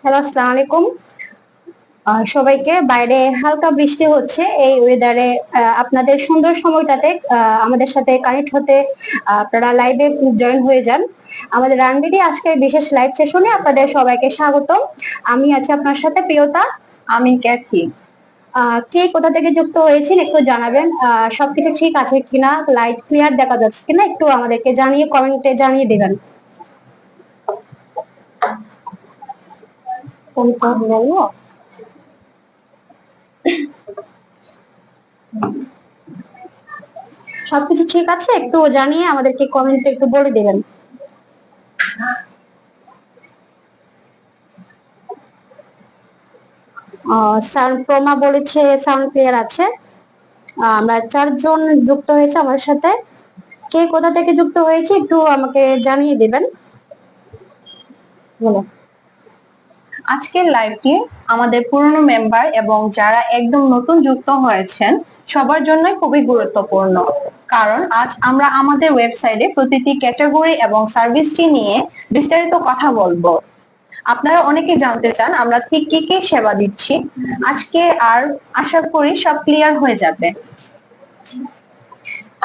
Hello, আসসালামু আলাইকুম। সবাইকে। বাইরে হালকা বৃষ্টি হচ্ছে, এই ওয়েদারে আপনাদের সুন্দর সময়টাতে আমাদের সাথে কানেক্ট হতে আপনারা লাইভে জয়েন হয়ে যান। আমাদের রানবিডি আজকের বিশেষ লাইভ সেশনে আপনাদের সবাইকে স্বাগতম। আমি আছি আপনার সাথে প্রিয়তা। আমি ক্যাথি। কে কোথা থেকে যুক্ত হয়েছেন একটু জানাবেন। সবকিছু ঠিক আছে কিনা, লাইট ক্লিয়ার দেখা যাচ্ছে কিনা একটু আমাদেরকে জানিয়ে কমেন্টে জানিয়ে দেবেন। সবকিছু ঠিক আছে একটু জানিয়ে আমাদেরকে কমেন্টে একটু বলে দেবেন। সাউন্ড প্রমা বলেছে সাউন্ড ক্লিয়ার আছে। আমরা 4 জন যুক্ত হয়েছে আমার সাথে। কে কোথা থেকে যুক্ত হয়েছে একটু আমাকে জানিয়ে দিবেন। বলো। আজকের লাইভটি আমাদের পুরনো মেম্বার এবং যারা একদম নতুন যুক্ত হয়েছেন সবার জন্যই খুবই গুরুত্বপূর্ণ, কারণ আজ আমরা আমাদের ওয়েবসাইটে প্রতিটি ক্যাটাগরি এবং সার্ভিসটি নিয়ে বিস্তারিত কথা বলবো। আপনারা অনেকে জানতে চান আমরা ঠিক কি কি সেবা দিচ্ছি। আজকে আর আশা করি সব ক্লিয়ার হয়ে যাবে।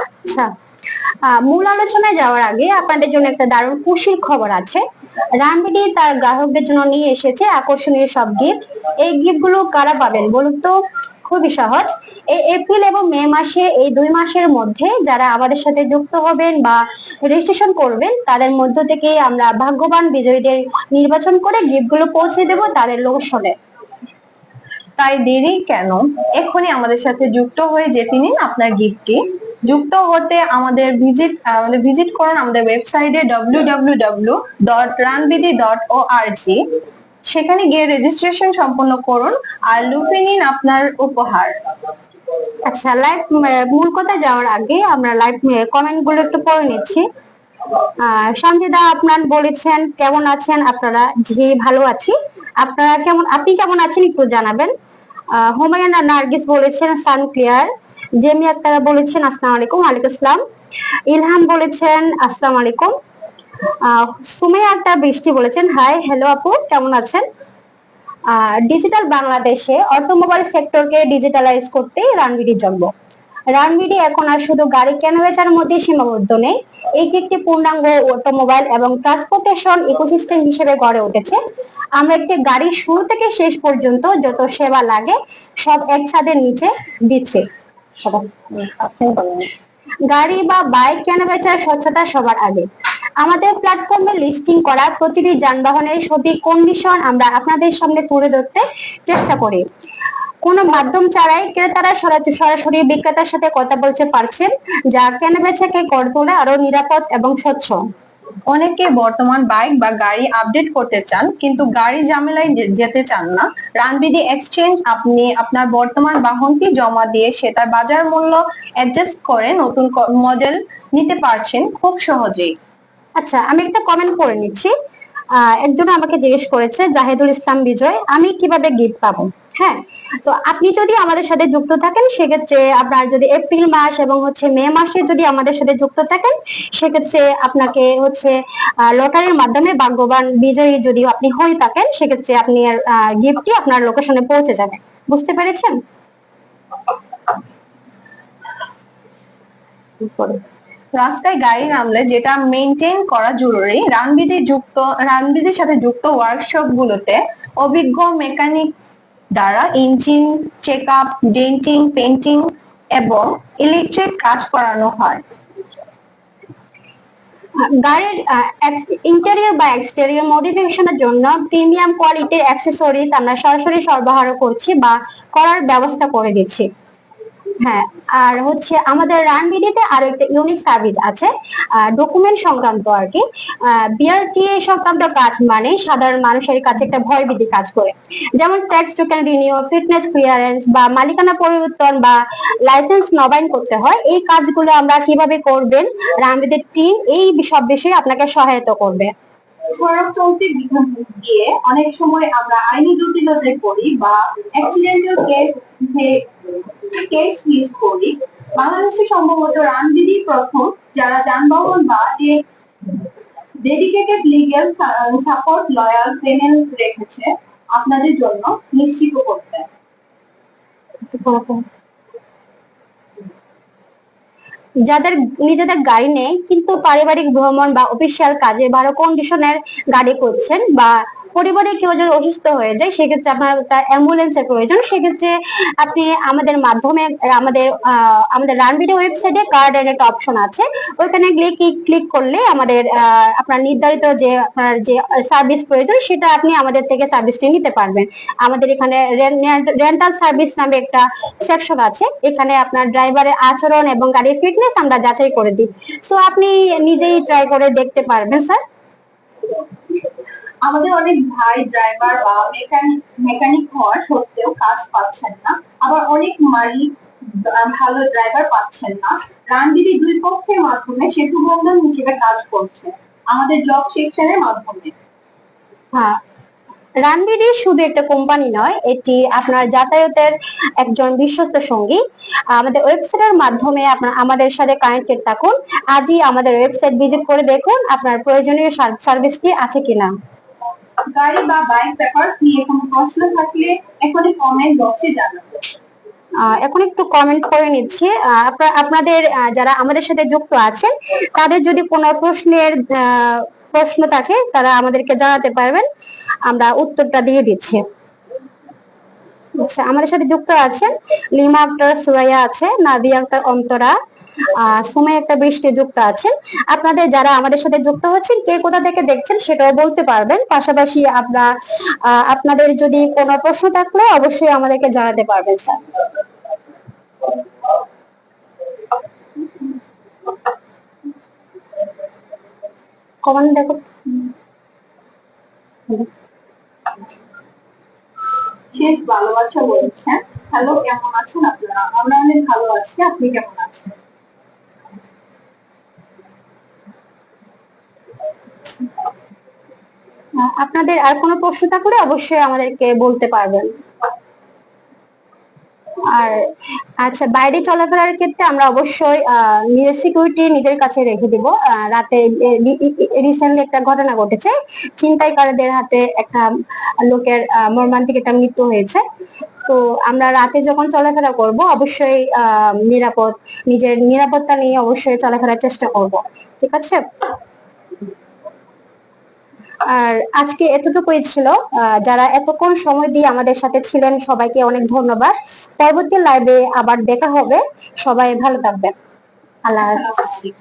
আচ্ছা, মূল আলোচনায় যাওয়ার আগে আপনাদের জন্য একটা দারুণ খুশির খবর আছে। রানবিডি তার গ্রাহকদের জন্য নিয়ে এসেছে আকর্ষণীয় সব গিফট। এই গিফট গুলো কারা পাবেন বলুন তো? খুবই সহজ। এই এপ্রিল এবং মে মাসে, এই 2 মাসের মধ্যে যারা আমাদের সাথে যুক্ত হবেন বা রেজিস্ট্রেশন করবেন, তাদের মধ্য থেকে আমরা ভাগ্যবান বিজয়ীদের নির্বাচন করে গিফট গুলো পৌঁছে দেব তাদের লোকেশনে। তাই দেরি কেন, এখনই আমাদের সাথে যুক্ত হয়ে যেতে নিন আপনার গিফটটি। যুক্ত হতে আমাদের ভিজিট করুন আমাদের ওয়েবসাইটে www.ranbidi.org। সেখানে গিয়ে রেজিস্ট্রেশন সম্পন্ন করুন আর লুফে নিন আপনার উপহার। আচ্ছা, লাইভ মূল কথা যাওয়ার আগে আমরা লাইভ কমেন্ট গুলো একটু পড়ে নিচ্ছি। সঞ্জিদা আপনার বলেছেন কেমন আছেন আপনারা? জি ভালো আছি। আপনি কেমন আছেন একটু জানাবেন। হুমায়ুন নার্গিস বলেছেন সান ক্লিয়ার। জেমি আক্তারা বলেছেন আসসালামু আলাইকুম। ওয়ালাইকুম আসসালাম। ইলহাম বলেছেন আসসালামু আলাইকুম। সুমাইয়া আক্তার বৃষ্টি বলেছেন হাই হ্যালো আপু, কেমন আছেন? ডিজিটাল বাংলাদেশে অটোমোবাইল সেক্টরকে ডিজিটালাইজ করতে রানবিডির জন্ম। রানবিডি এখন আর শুধু গাড়ি কেনা বেচার মধ্যে সীমাবদ্ধ নেই, এটি একটি পূর্ণাঙ্গ অটোমোবাইল এবং ট্রান্সপোর্টেশন ইকোসিস্টেম হিসেবে গড়ে উঠেছে। আমরা একটি গাড়ির শুরু থেকে শেষ পর্যন্ত যত সেবা লাগে সব এক ছাদের নিচে দিচ্ছে। গাড়ি বা বাইক কেনা বেচার স্বচ্ছতা সবার আগে। আমাদের প্ল্যাটফর্মে লিস্টিং করা প্রতিটি যানবাহনের সঠিক কন্ডিশন আমরা আপনাদের সামনে তুলে ধরতে চেষ্টা করি। কোনো মাধ্যম ছাড়াই ক্রেতারা সরাসরি বিক্রেতার সাথে কথা বলতে পারছেন, যা কেনাবেচাকে করে তোলে আরো নিরাপদ এবং স্বচ্ছ। অনেকে বর্তমান বাইক বা গাড়ি আপডেট করতে চান কিন্তু গাড়ি ঝামেলায় যেতে চান না। রানবিডি এক্সচেঞ্জ, আপনি আপনার বর্তমান বাহনটি জমা দিয়ে সেটার বাজার মূল্য অ্যাডজাস্ট করে নতুন মডেল নিতে পারছেন খুব সহজেই। আচ্ছা, আমি একটা কমেন্ট করে নিচ্ছি। একজন আমাকে জিজ্ঞেস করেছে, জাহিদুল ইসলাম বিজয়, আমি কিভাবে গিফট পাবো? হ্যাঁ, তো আপনি যদি আমাদের সাথে যুক্ত থাকেন সেক্ষেত্রে আপনার যদি এপ্রিল মাস এবং মে মাসে যদি আমাদের সাথে যুক্ত থাকেন সেক্ষেত্রে আপনাকে লটারির মাধ্যমে ভাগ্যবান বিজয়ী যদি আপনি হয়ে থাকেন সেক্ষেত্রে আপনি গিফটটি আপনার লোকেশনে পৌঁছে যাবে। বুঝতে পেরেছেন? রাস্তায় গাড়ি নামলে যেটা মেইনটেইন করা জরুরি, রানবিদির সাথে যুক্ত ওয়ার্কশপ গুলোতে অভিজ্ঞ মেকানিক দ্বারা ইঞ্জিন চেকআপ, ডেন্টিং, পেন্টিং এবং ইলেকট্রিক কাজ করানো হয়। গাড়ির ইন্টেরিয়র বা এক্সটেরিয়র মডিফিকেশনের জন্য প্রিমিয়াম কোয়ালিটির অ্যাক্সেসরিজ আমরা সরাসরি সরবরাহ করছি বা করার ব্যবস্থা করে দিচ্ছি। হ্যাঁ, আর আমাদের রানবিডিতে আরো একটা ইউনিক সার্ভিস আছে, ডকুমেন্ট সংক্রান্ত আর কি। বিআরটিএ সংক্রান্ত কাজ মানে সাধারণ মানুষের কাছে একটা ভয়ভীতি কাজ করে, যেমন tax token renew, fitness clearance বা মালিকানা পরিবর্তন বা লাইসেন্স নবায়ন করতে হয়। এই কাজগুলো আমরা কিভাবে করবেন, রানবিডির টিম এই সব বিষয়ে আপনাকে সহায়তা করবে। সড়ক চলতি বিধান গিয়ে অনেক সময় আমরা আইনি জটিলতায় পড়ি বা অ্যাক্সিডেন্টাল কেস মিস করি। বাংলাদেশে সম্ভবত রানবিডি প্রথম যারা যানবাহন বা dedicated legal support loyal panel রেখেছে আপনাদের জন্য নিশ্চিত করতে। যাদের নিজেদের গাড়ি নেই কিন্তু পারিবারিক ভ্রমণ বা অফিসিয়াল কাজে ভালো কন্ডিশনের গাড়ি করছেন, বা পরিবারে কেউ যদি অসুস্থ হয়ে যায় সেক্ষেত্রে আপনার একটা অ্যাম্বুলেন্সের প্রয়োজন, সেক্ষেত্রে আপনি আমাদের মাধ্যমে আমাদের রানভিডিও ওয়েবসাইটে কার্ড এর একটা অপশন আছে, ওইখানে ক্লিক করলে আমাদের আপনার নির্ধারিত যে আপনার যে সার্ভিস প্রয়োজন সেটা আপনি আমাদের থেকে সার্ভিসটি নিতে পারবেন। আমাদের এখানে রেন্টাল সার্ভিস নামে একটা সেকশন আছে, এখানে আপনার ড্রাইভারের আচরণ এবং গাড়ির ফিটনেস আমরা যাচাই করে দিই। সো আপনি নিজেই ট্রাই করে দেখতে পারবেন স্যার। আমাদের অনেক ভাই ড্রাইভার বা মেকানিক হওয়া সত্ত্বেও কাজ পাচ্ছেন না, আবার অনেক মালিক ভালো ড্রাইভার পাচ্ছেন না। রানবিডি দুই পক্ষের মাধ্যমে সেতু বন্ধন হিসেবে কাজ করছে আমাদের জব সেকশনের মাধ্যমে। হ্যাঁ, রানবিডি শুধু একটা কোম্পানি নয়, এটি আপনার যাতায়াতের একজন বিশ্বস্ত সঙ্গী। আমাদের ওয়েবসাইটের মাধ্যমে আপনার আমাদের সাথে কানেক্টেড থাকুন। আজই আমাদের ওয়েবসাইট ভিজিট করে দেখুন আপনার প্রয়োজনীয় সার্ভিসটি আছে কিনা। গাড়ি বা বাইক পেপারস নিয়ে কোনো প্রশ্ন থাকলে এখনই কমেন্ট বক্সে জানাবেন। এখন একটু কমেন্ট করে নিচ্ছি। আপনাদের যারা আমাদের সাথে যুক্ত আছেন তাদের যদি কোনো প্রশ্ন থাকে তারা আমাদেরকে জানাতে পারবেন, আমরা উত্তরটা দিয়ে দিচ্ছি। আচ্ছা, আমাদের সাথে যুক্ত আছেন লিমা আক্তার, সুরাইয়া আছে, নাদিয়া আক্তার, অন্তরা, সুমাইয়া আক্তার, বৃষ্টি যুক্ত আছেন। আপনাদের যারা আমাদের সাথে যুক্ত হচ্ছেন কে কোথা থেকে দেখছেন সেটাও বলতে পারবেন। পাশাপাশি আপনাদের যদি কোনো প্রশ্ন থাকলে অবশ্যই আমাদেরকে জানাতে পারবেন স্যার। কমেন্ট দেখো। শেষ ভালোবাসা বলছেন, হ্যালো কেমন আছেন আপনারা? আমরা অনেক ভালো আছি, আপনি কেমন আছেন? আপনাদের আর কোনো প্রশ্ন থাকলে অবশ্যই আমাদেরকে বলতে পারবেন। আর আচ্ছা, বাইরে চলাফেরার ক্ষেত্রে আমরা অবশ্যই নিজের সিকিউরিটি নিজের কাছে রেখে দিব। রাতে রিসেন্টলি একটা ঘটনা ঘটেছে, ছিনতাইকারীদের হাতে একটা লোকের মর্মান্তিক একটা মৃত্যু হয়েছে। তো আমরা রাতে যখন চলাফেরা করব অবশ্যই নিজের নিরাপত্তা নিয়ে অবশ্যই চলাফেরার চেষ্টা করব, ঠিক আছে? আর আজকে এতটুকুই ছিল। যারা এতক্ষণ সময় দিয়ে আমাদের সাথে ছিলেন সবাইকে অনেক ধন্যবাদ। পরবর্তী লাইভে আবার দেখা হবে। সবাই ভালো থাকবেন। আল্লাহ হাফেজ।